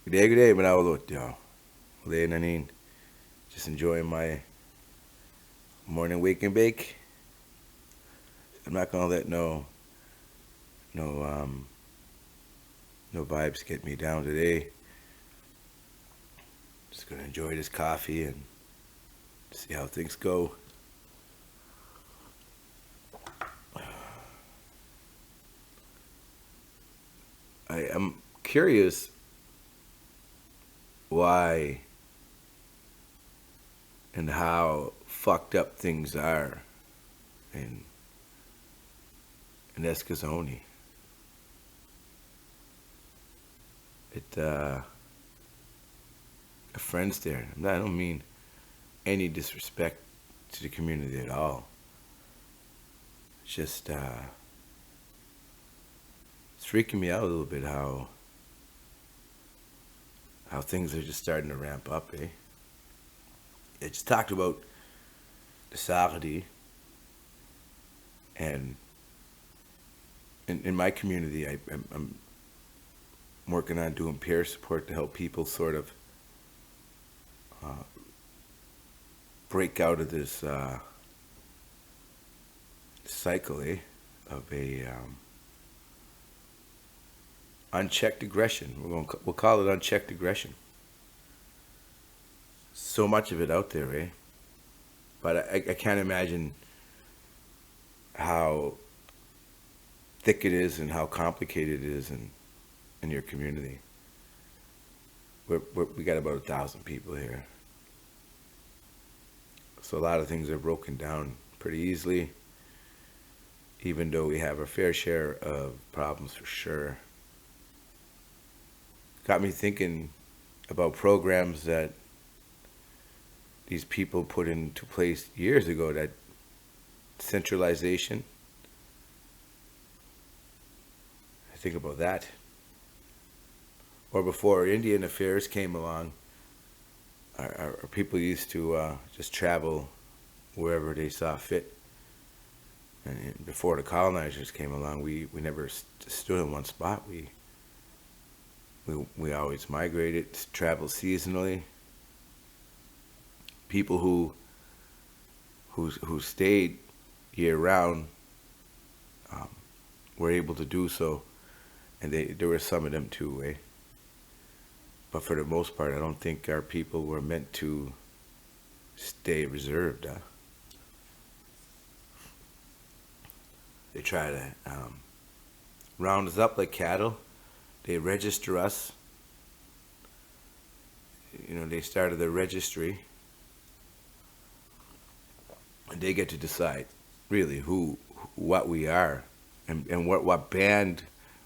Good day, Manawalo. Uli nanin. Just enjoying my morning wake and bake. I'm not gonna let no no vibes get me down today. Just gonna enjoy this coffee and see how things go. I am curious why and how fucked up things are in Escazone. A friends there. I don't mean any disrespect to the community at all. It's just it's freaking me out a little bit how things are just starting to ramp up, eh? It just talked about the Saturday and in my community, I'm working on doing peer support to help people sort of uh, break out of this cycle, eh, of a unchecked aggression. We'll call it unchecked aggression. So much of it out there, eh? But I can't imagine how thick it is and how complicated it is in your community. We got about 1,000 people here, so a lot of things are broken down pretty easily. Even though we have our fair share of problems for sure. Got me thinking about programs that these people put into place years ago, that centralization. I think about that. Or before Indian Affairs came along, our people used to just travel wherever they saw fit. And before the colonizers came along, we never stood in one spot. We always migrated, traveled seasonally. People who stayed year round were able to do so, and there were some of them too, eh? But for the most part, I don't think our people were meant to stay reserved. They try to round us up like cattle. They register us. They started the registry, and they get to decide really what we are, and what band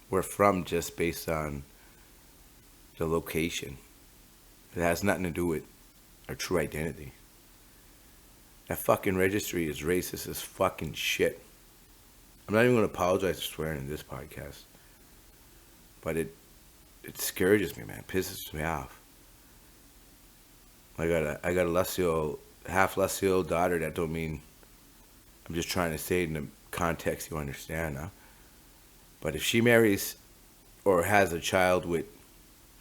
we're from, just based on the location. It has nothing to do with our true identity. That fucking registry is racist as fucking shit. I'm not even going to apologize for swearing in this podcast, but it scourges me, man. It pisses me off. I got a half Lusio daughter. That don't mean, I'm just trying to say it in the context you understand, huh? But if she marries or has a child with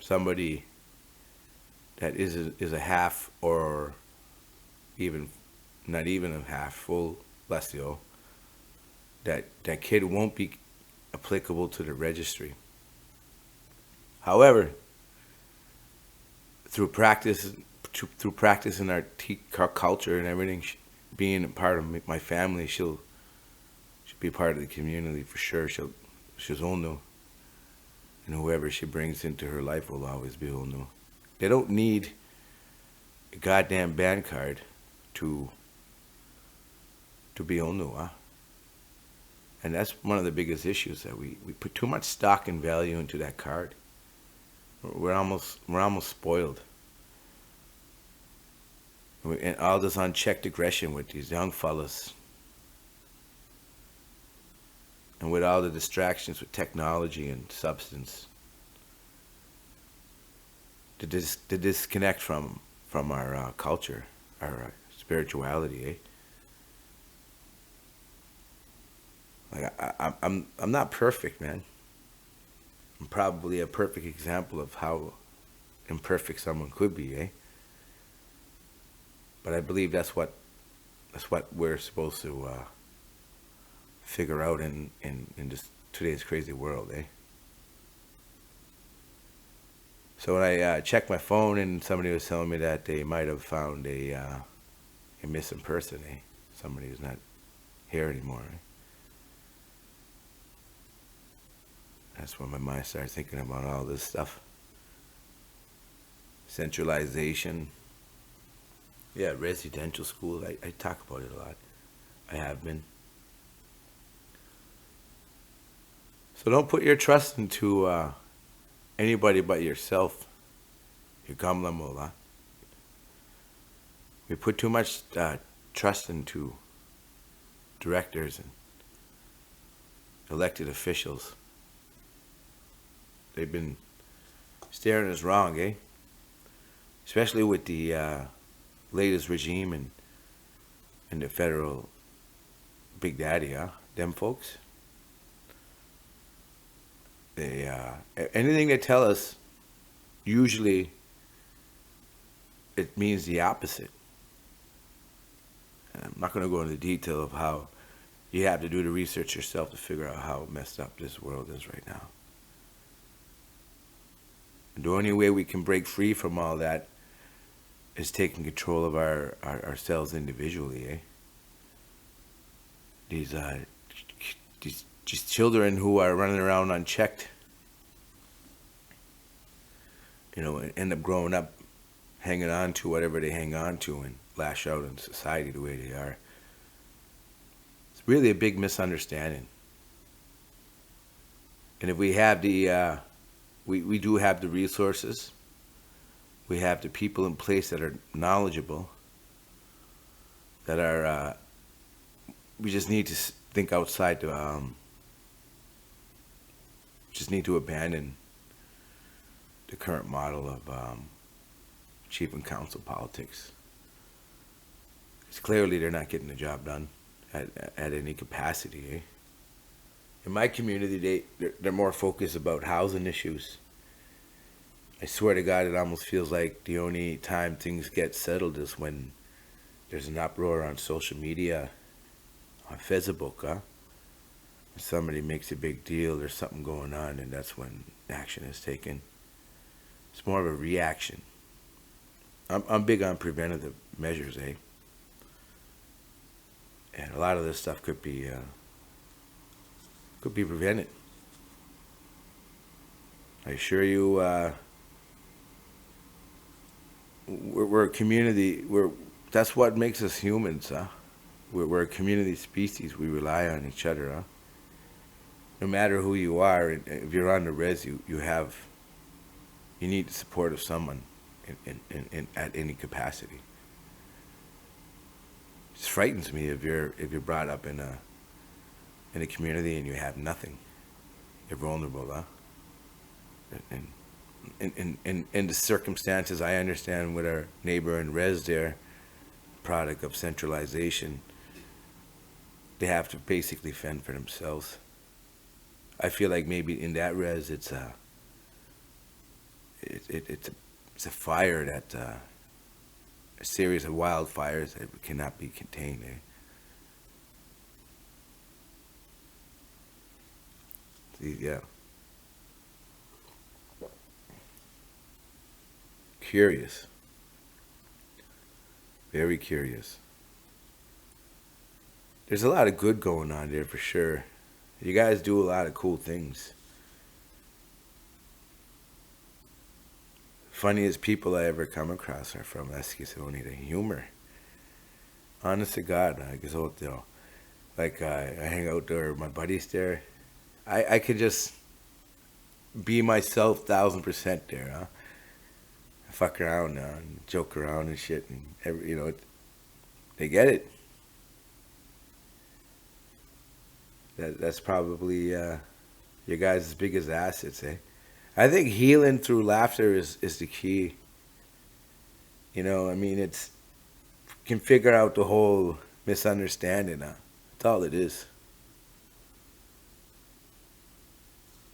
somebody that is a half, or even not even a half full Lusio, that kid won't be applicable to the registry. However, through practice in our culture and everything, being a part of my family, she'll be part of the community for sure. She's Onu, and whoever she brings into her life will always be Onu. They don't need a goddamn band card to be Onu, huh? And that's one of the biggest issues, that we put too much stock and value into that card. We're almost spoiled. And all this unchecked aggression with these young fellas, and with all the distractions with technology and substance, the disconnect from our culture, our spirituality, eh? Like I'm not perfect, man. I'm probably a perfect example of how imperfect someone could be, eh? But I believe that's what we're supposed to figure out in just today's crazy world, eh? So when I checked my phone, and somebody was telling me that they might have found a missing person, eh? Somebody who's not here anymore. Eh? That's when my mind started thinking about all this stuff. Centralization. Yeah, residential school. I talk about it a lot. I have been. So don't put your trust into anybody but yourself. You gamla mola. We put too much trust into directors and elected officials. They've been steering us wrong, eh? Especially with the latest regime and the federal Big Daddy, huh? Them folks. They anything they tell us, usually it means the opposite. And I'm not going to go into detail of how you have to do the research yourself to figure out how messed up this world is right now. And the only way we can break free from all that is taking control of ourselves individually, eh? These children who are running around unchecked, end up growing up hanging on to whatever they hang on to and lash out in society the way they are. It's really a big misunderstanding. And if we have we do have the resources, we have the people in place that are knowledgeable, that are, we just need to think outside just need to abandon the current model of chief and council politics. Because clearly they're not getting the job done at any capacity, eh? In my community, they're more focused about housing issues. I swear to God, it almost feels like the only time things get settled is when there's an uproar on social media, on Facebook, huh? Somebody makes a big deal, there's something going on, and that's when action is taken. It's more of a reaction. I'm big on preventative measures, eh? And a lot of this stuff could be prevented. I assure you, we're a community. That's what makes us humans, huh? We're a community species. We rely on each other, huh? No matter who you are, if you're on the res, you need the support of someone in at any capacity. It just frightens me if you're brought up in a community and you have nothing. You're vulnerable, huh? And in the circumstances, I understand with our neighbor in Rez there, product of centralization, they have to basically fend for themselves. I feel like maybe in that Rez, it's a fire that a series of wildfires that cannot be contained. Eh? See, yeah. Curious. Very curious. There's a lot of good going on there for sure. You guys do a lot of cool things. Funniest people I ever come across are from Eskisoni. The humor. Honest to God, I guess like I hang out there with my buddies there. I could just be myself 1,000% there, huh? Fuck around and joke around and shit, and they get it. That's probably your guys' biggest assets, eh? I think healing through laughter is the key. It's can figure out the whole misunderstanding. That's all it is.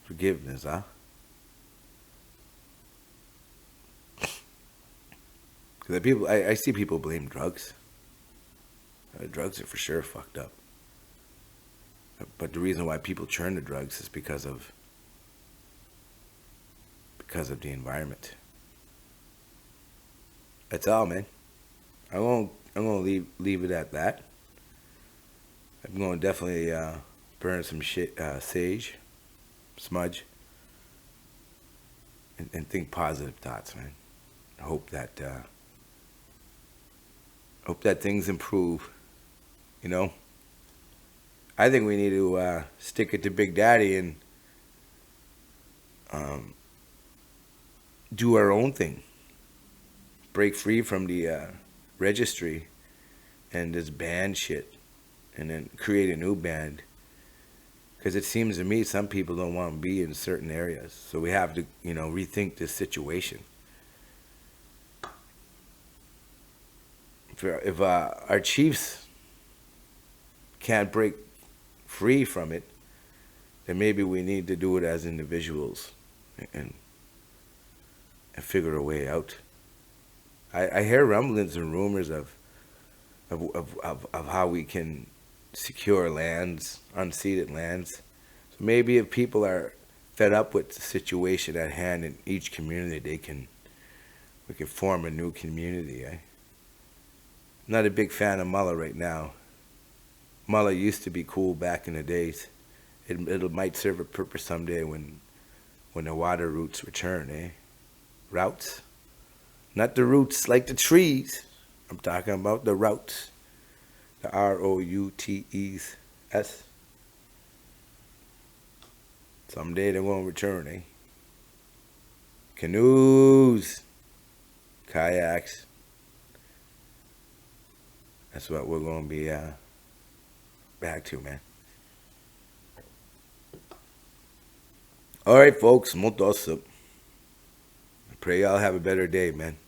Forgiveness, huh? Because I see people blame drugs. Drugs are for sure fucked up. But the reason why people turn to drugs is because of the environment. That's all, man. I'm gonna leave it at that. I'm gonna definitely burn some shit, sage, smudge, and think positive thoughts, man. I hope that things improve. You know, I think we need to stick it to Big Daddy and um, do our own thing. Break free from the registry and this band shit, and then create a new band. Because it seems to me some people don't want to be in certain areas, so we have to, rethink this situation. If our chiefs can't break free from it, then maybe we need to do it as individuals and figure a way out. I hear rumblings and rumors of how we can secure lands, unceded lands. So maybe if people are fed up with the situation at hand in each community, we can form a new community. I'm not a big fan of Mullah right now. Mullah used to be cool back in the days. It might serve a purpose someday when the water roots return, eh? Routes. Not the roots like the trees. I'm talking about the routes. The ROUTES. Someday they're going to return, eh? Canoes. Kayaks. That's what we're going to be back to, man. All right, folks. Motosup. I pray y'all have a better day, man.